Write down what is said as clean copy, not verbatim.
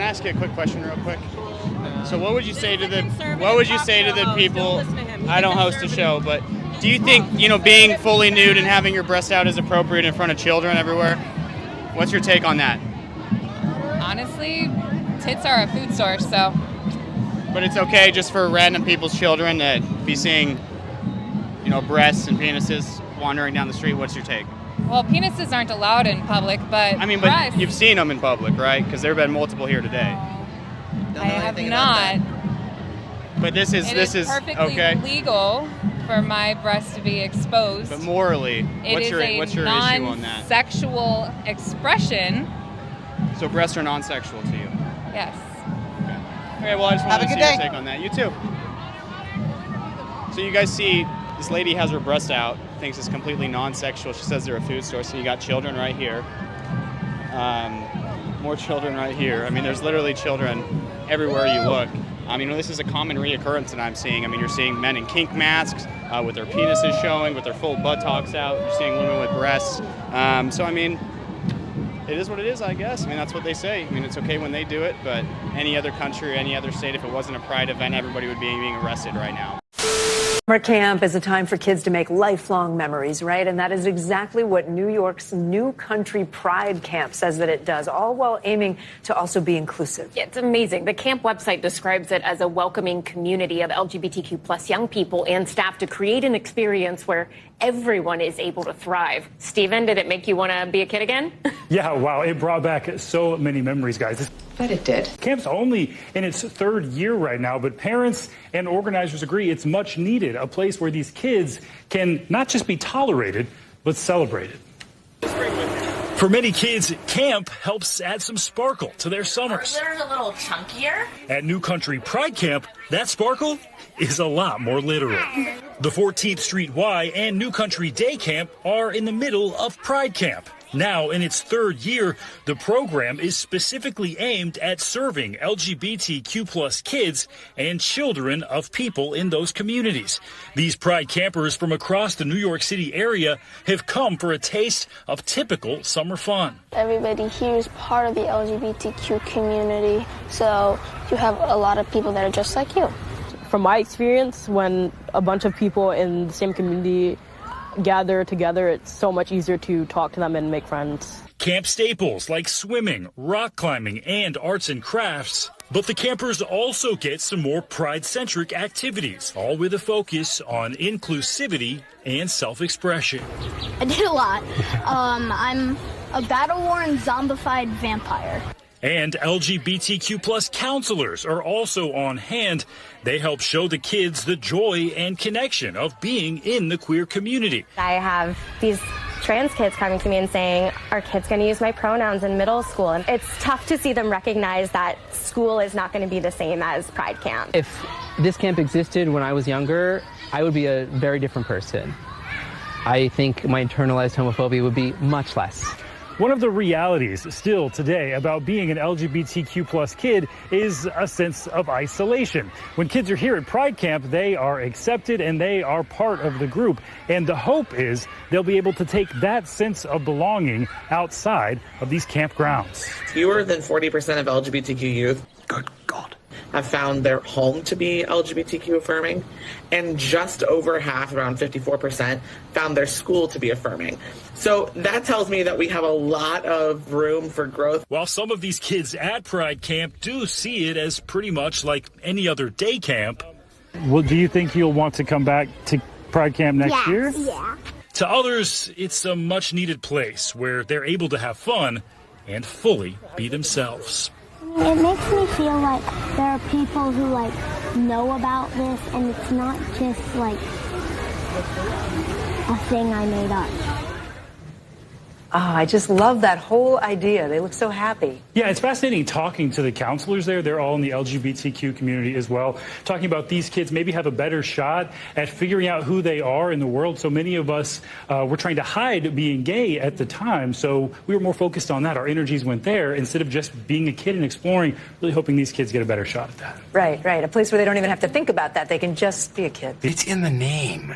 ask you a quick question real quick? So what would you say to the people? I don't host a show, but do you think, being fully nude and having your breast out is appropriate in front of children everywhere? What's your take on that? Honestly, tits are a food source, so. But it's okay just for random people's children to be seeing, breasts and penises wandering down the street. What's your take? Well, penises aren't allowed in public, but but you've seen them in public, right? Because there have been multiple here today. I have not. But this is perfectly okay. legal for my breast to be exposed. But morally, what's your issue on that? Non-sexual expression. So breasts are non-sexual to you? Yes. Okay, well, I just wanted to see your take on that. You too. So you guys see this lady has her breast out, thinks it's completely non-sexual. She says they're a food source. So you got children right here. More children right here. I mean, there's literally children everywhere you look. I mean, this is a common reoccurrence that I'm seeing. I mean, you're seeing men in kink masks with their penises showing, with their full buttocks out. You're seeing women with breasts. So, I mean, it is what it is, I guess. I mean, that's what they say. I mean, it's okay when they do it, but any other country or any other state, if it wasn't a pride event, everybody would be being arrested right now. Summer camp is a time for kids to make lifelong memories, right? And that is exactly what New York's New Country Pride Camp says that it does, all while aiming to also be inclusive. Yeah, it's amazing. The camp website describes it as a welcoming community of LGBTQ plus young people and staff to create an experience where everyone is able to thrive. Stephen, did it make you want to be a kid again? Yeah, wow. It brought back so many memories, guys. But it did. Camp's only in its third year right now, but parents and organizers agree it's much needed, a place where these kids can not just be tolerated, but celebrated. For many kids, camp helps add some sparkle to their summers. They're a little chunkier. At New Country Pride Camp, that sparkle is a lot more literal. The 14th Street Y and New Country Day Camp are in the middle of Pride Camp. Now, in its third year, the program is specifically aimed at serving LGBTQ plus kids and children of people in those communities. These Pride campers from across the New York City area have come for a taste of typical summer fun. Everybody here is part of the LGBTQ community, so you have a lot of people that are just like you. From my experience, when a bunch of people in the same community gather together, it's so much easier to talk to them and make friends. Camp staples like swimming, rock climbing, and arts and crafts. But the campers also get some more pride-centric activities, all with a focus on inclusivity and self-expression. I did a lot. I'm a battle-worn, zombified vampire. And LGBTQ plus counselors are also on hand. They help show the kids the joy and connection of being in the queer community. I have these trans kids coming to me and saying, are kids going to use my pronouns in middle school? And it's tough to see them recognize that school is not going to be the same as Pride Camp. If this camp existed when I was younger, I would be a very different person. I think my internalized homophobia would be much less. One of the realities still today about being an LGBTQ plus kid is a sense of isolation. When kids are here at Pride Camp, they are accepted and they are part of the group. And the hope is they'll be able to take that sense of belonging outside of these campgrounds. Fewer than 40% of LGBTQ youth, good God, have found their home to be LGBTQ affirming, and just over half, around 54%, found their school to be affirming. So that tells me that we have a lot of room for growth. While some of these kids at Pride Camp do see it as pretty much like any other day camp. Well, do you think you'll want to come back to Pride Camp next year? Yeah. To others, it's a much needed place where they're able to have fun and fully be themselves. It makes me feel like there are people who know about this, and it's not just a thing I made up. Oh, I just love that whole idea. They look so happy. Yeah, it's fascinating talking to the counselors there. They're all in the LGBTQ community as well. Talking about these kids maybe have a better shot at figuring out who they are in the world. So many of us were trying to hide being gay at the time. So we were more focused on that. Our energies went there instead of just being a kid and exploring, really hoping these kids get a better shot at that. Right, right. A place where they don't even have to think about that. They can just be a kid. It's in the name.